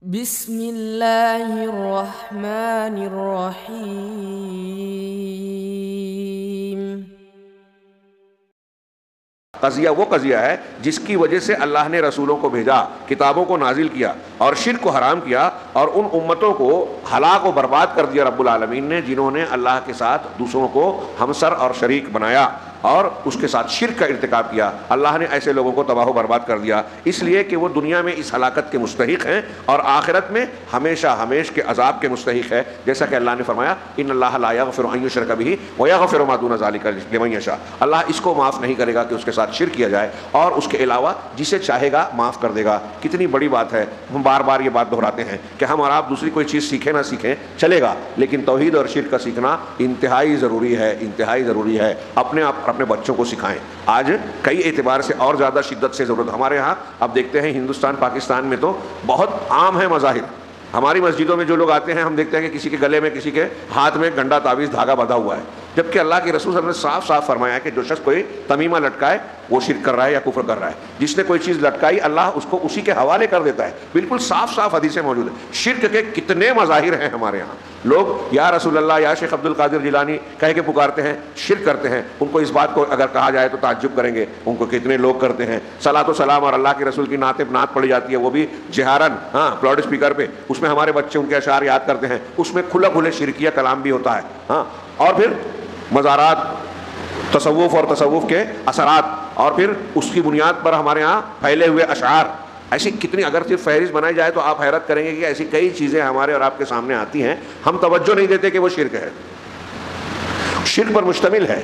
بسم اللہ الرحمن الرحیم۔ قضیہ وہ قضیہ ہے جس کی وجہ سے اللہ نے رسولوں کو بھیجا، کتابوں کو نازل کیا اور شرک کو حرام کیا، اور ان امتوں کو ہلاک و برباد کر دیا رب العالمین نے جنہوں نے اللہ کے ساتھ دوسروں کو ہمسر اور شریک بنایا اور اس کے ساتھ شرک کا ارتکاب کیا۔ اللہ نے ایسے لوگوں کو تباہ و برباد کر دیا، اس لیے کہ وہ دنیا میں اس ہلاکت کے مستحق ہیں اور آخرت میں ہمیشہ ہمیش کے عذاب کے مستحق ہے، جیسا کہ اللہ نے فرمایا ان اللہ لا یغفر ان یشرک بہ ویغفر ما دون ذلک لمن یشاء۔ اللہ اس کو معاف نہیں کرے گا کہ اس کے ساتھ شرک کیا جائے، اور اس کے علاوہ جسے چاہے گا معاف کر دے گا۔ کتنی بڑی بات ہے، ہم بار بار یہ بات دہراتے ہیں کہ ہم اور آپ دوسری کوئی چیز سیکھیں نہ سیکھیں چلے گا، لیکن توحید اور شرک کا سیکھنا انتہائی ضروری ہے، انتہائی ضروری ہے۔ اپنے آپ اور اپنے بچوں کو سکھائیں۔ آج کئی اعتبار سے اور زیادہ شدت سے ضرورت ہمارے ہاں، اب دیکھتے ہیں ہندوستان پاکستان میں تو بہت عام ہے مظاہر۔ ہماری مسجدوں میں جو لوگ آتے ہیں ہم دیکھتے ہیں کہ کسی کے گلے میں کسی کے ہاتھ میں گنڈا تعویذ دھاگا بندھا ہوا ہے، جبکہ اللہ کے رسول صلی اللہ علیہ وسلم نے صاف صاف فرمایا ہے کہ جو شخص کوئی تمیمہ لٹکائے وہ شرک کر رہا ہے یا کفر کر رہا ہے۔ جس نے کوئی چیز لٹکائی اللہ اس کو اسی کے حوالے کر دیتا ہے، بالکل صاف صاف حدیثیں موجود ہیں۔ شرک کے کتنے مظاہر ہیں ہمارے ہاں، لوگ یا رسول اللہ یا شیخ عبد القادر جیلانی کہہ کے پکارتے ہیں، شرک کرتے ہیں۔ ان کو اس بات کو اگر کہا جائے تو تعجب کریں گے، ان کو کتنے لوگ کرتے ہیں۔ صلاۃ و سلام اور اللہ کے رسول کی نعت پڑھی جاتی ہے، وہ بھی جہارن، لاؤڈ اسپیکر پہ، اس میں ہمارے بچے ان کے اشعار یاد کرتے ہیں، اس میں کھلا کھلے شرکیہ کلام بھی ہوتا ہے۔ اور پھر مزارات، تصوف اور تصوف کے اثرات، اور پھر اس کی بنیاد پر ہمارے ہاں پھیلے ہوئے اشعار، ایسی کتنی، اگر صرف فہرست بنائی جائے تو آپ حیرت کریں گے کہ ایسی کئی چیزیں ہمارے اور آپ کے سامنے آتی ہیں، ہم توجہ نہیں دیتے کہ وہ شرک ہے، شرک پر مشتمل ہے۔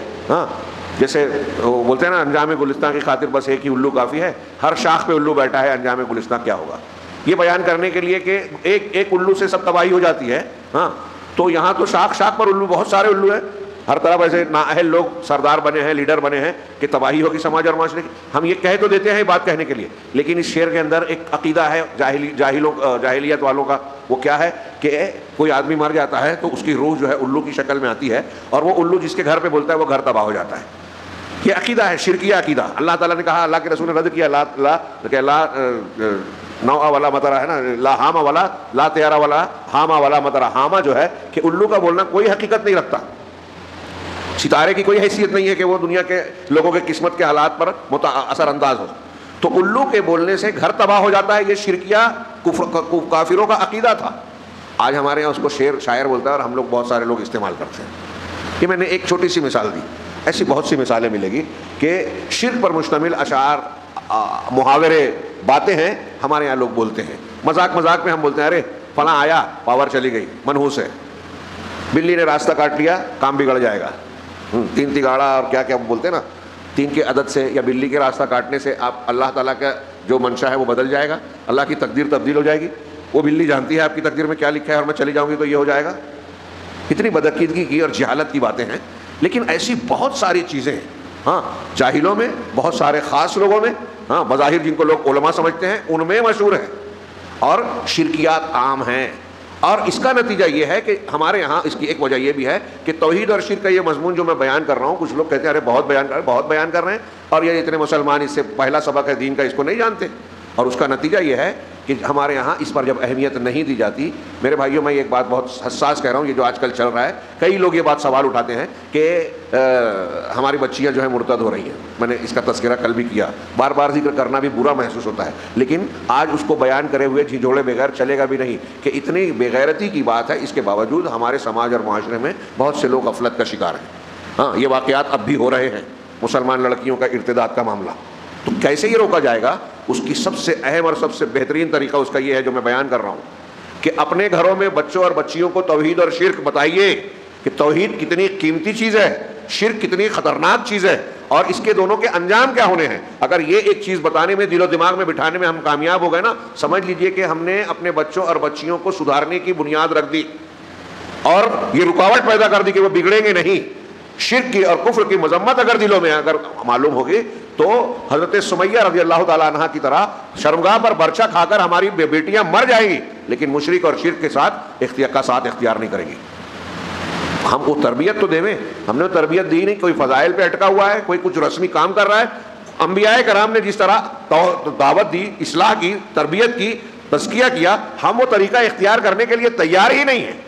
جیسے وہ بولتے ہیں نا، انجام گلستان کی خاطر بس ایک ہی الو کافی ہے۔ ہر شاخ پہ الو بیٹھا ہے، انجام گلستان کیا ہوگا، یہ بیان کرنے کے لیے کہ ایک الو سے سب تباہی ہو جاتی ہے۔ تو یہاں تو شاخ شاخ پر الو، بہت سارے الو ہیں، ہر طرف ایسے نااہل لوگ سردار بنے ہیں، لیڈر بنے ہیں کہ تباہی ہوگی سماج اور معاشرے کی۔ ہم یہ کہہ تو دیتے ہیں بات کہنے کے لیے، لیکن اس شعر کے اندر ایک عقیدہ ہے جاہلیت والوں کا۔ وہ کیا ہے کہ کوئی آدمی مر جاتا ہے تو اس کی روح جو ہے الو کی شکل میں آتی ہے، اور وہ الو جس کے گھر پہ بولتا ہے وہ گھر تباہ ہو جاتا ہے۔ یہ عقیدہ ہے، شرکیہ عقیدہ۔ اللہ تعالیٰ نے کہا، اللہ کے رسول نے رد کیا، لا نوآ والا مطرہ ہے نا، لا ہاما والا لا تیارا والا ہاما والا مطرہ۔ ہاما جو ہے کہ الو کا بولنا کوئی حقیقت نہیں رکھتا، ستارے کی کوئی حیثیت نہیں ہے کہ وہ دنیا کے لوگوں کے قسمت کے حالات پر اثر انداز ہو۔ تو الو کے بولنے سے گھر تباہ ہو جاتا ہے، یہ شرکیہ کافروں کا عقیدہ تھا۔ آج ہمارے یہاں اس کو شاعر بولتا ہے، اور ہم لوگ بہت سارے لوگ استعمال کرتے ہیں۔ یہ میں نے ایک چھوٹی سی مثال دی، ایسی بہت سی مثالیں ملے گی کہ شرک پر مشتمل اشعار، محاورے، باتیں ہیں ہمارے یہاں لوگ بولتے ہیں۔ مذاق مذاق میں ہم بولتے ہیں، ارے فلاں آیا پاور چلی گئی، منحوس ہے، بلی نے راستہ کاٹ لیا کام بگڑ جائے گا، تین تگاڑا اور کیا کیا بولتے ہیں نا، تین کے عدد سے یا بلی کے راستہ کاٹنے سے آپ اللہ تعالیٰ کا جو منشا ہے وہ بدل جائے گا، اللہ کی تقدیر تبدیل ہو جائے گی۔ وہ بلی جانتی ہے آپ کی تقدیر میں کیا لکھا ہے، اور میں چلی جاؤں گی تو یہ ہو جائے گا۔ اتنی بدعقیدگی کی اور جہالت کی باتیں ہیں، لیکن ایسی بہت ساری چیزیں ہیں، جاہلوں میں، بہت سارے خاص لوگوں میں، بظاہر جن کو لوگ علماء سمجھتے ہیں ان میں مشہور ہے، اور شرکیات عام ہیں۔ اور اس کا نتیجہ یہ ہے کہ ہمارے یہاں اس کی ایک وجہ یہ بھی ہے کہ توحید اور شرک کا یہ مضمون جو میں بیان کر رہا ہوں، کچھ لوگ کہتے ہیں ارے بہت بیان کر رہے ہیں، اور یہ اتنے مسلمان اس سے پہلا سبق ہے دین کا، اس کو نہیں جانتے۔ اور اس کا نتیجہ یہ ہے کہ ہمارے یہاں اس پر جب اہمیت نہیں دی جاتی، میرے بھائیوں میں ایک بات بہت حساس کہہ رہا ہوں، یہ جو آج کل چل رہا ہے، کئی لوگ یہ بات سوال اٹھاتے ہیں کہ ہماری بچیاں جو ہیں مرتد ہو رہی ہیں۔ میں نے اس کا تذکرہ کل بھی کیا، بار بار ذکر کرنا بھی برا محسوس ہوتا ہے، لیکن آج اس کو بیان کرے ہوئے جھنجھوڑے بغیر چلے گا بھی نہیں کہ اتنی بےغیرتی کی بات ہے، اس کے باوجود ہمارے سماج اور معاشرے میں بہت سے لوگ غفلت کا شکار ہیں۔ یہ واقعات اب بھی ہو رہے ہیں، مسلمان لڑکیوں کا ارتداد کا معاملہ۔ تو کیسے یہ روکا جائے گا؟ اس کی سب سے اہم اور سب سے بہترین طریقہ اس کا یہ ہے جو میں بیان کر رہا ہوں کہ اپنے گھروں میں بچوں اور بچیوں کو توحید اور شرک بتائیے کہ توحید کتنی قیمتی چیز ہے، شرک کتنی خطرناک چیز ہے، اور اس کے دونوں کے انجام کیا ہونے ہیں۔ اگر یہ ایک چیز بتانے میں، دل و دماغ میں بٹھانے میں ہم کامیاب ہو گئے نا، سمجھ لیجئے کہ ہم نے اپنے بچوں اور بچیوں کو سدھارنے کی بنیاد رکھ دی، اور یہ رکاوٹ پیدا کر دی کہ وہ بگڑیں گے نہیں۔ شرک کی اور کفر کی مذمت اگر دلوں میں اگر معلوم ہوگی تو حضرت سمیہ رضی اللہ تعالیٰ عنہ کی طرح شرمگاہ پر برچہ کھا کر ہماری بیٹیاں مر جائیں گی، لیکن مشرک اور شرک کے ساتھ اختیار نہیں کریں گی۔ ہم کو تربیت تو دیں، ہم نے تربیت دی نہیں، کوئی فضائل پہ اٹکا ہوا ہے، کوئی کچھ رسمی کام کر رہا ہے۔ انبیاء کرام نے جس طرح دعوت دی، اصلاح کی، تربیت کی، تزکیہ کیا، ہم وہ طریقہ اختیار کرنے کے لیے تیار ہی نہیں ہیں.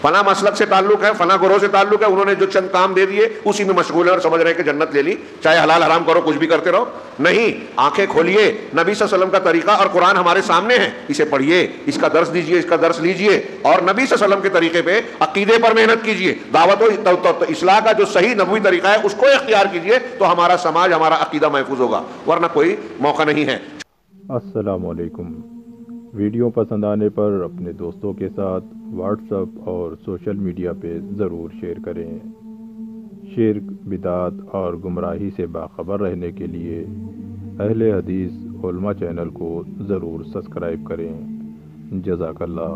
فلاں مسلک سے تعلق ہے، فلاں گروہ سے تعلق ہے، انہوں نے جو چند کام دے دیے اسی میں مشغول ہیں اور سمجھ رہے ہیں کہ جنت لے لی، چاہے حلال حرام کرو کچھ بھی کرتے رہو. نہیں، آنکھیں کھولیے، نبی صلی اللہ علیہ وسلم کا طریقہ اور قرآن ہمارے سامنے ہے، اسے پڑھیے، اس کا درس دیجیے، اس کا درس لیجیے، اور نبی صلی اللہ علیہ وسلم کے طریقے پہ عقیدے پر محنت کیجیے. دعوت و اصلاح کا جو صحیح نبوی طریقہ ہے اس کو اختیار کیجیے، تو ہمارا سماج، ہمارا عقیدہ محفوظ ہوگا، ورنہ کوئی موقع نہیں ہے. السلام علیکم. ویڈیو پسند آنے پر اپنے دوستوں کے ساتھ واٹس ایپ اور سوشل میڈیا پہ ضرور شیئر کریں. شرک، بدعت اور گمراہی سے باخبر رہنے کے لیے اہل حدیث علماء چینل کو ضرور سبسکرائب کریں. جزاک اللہ.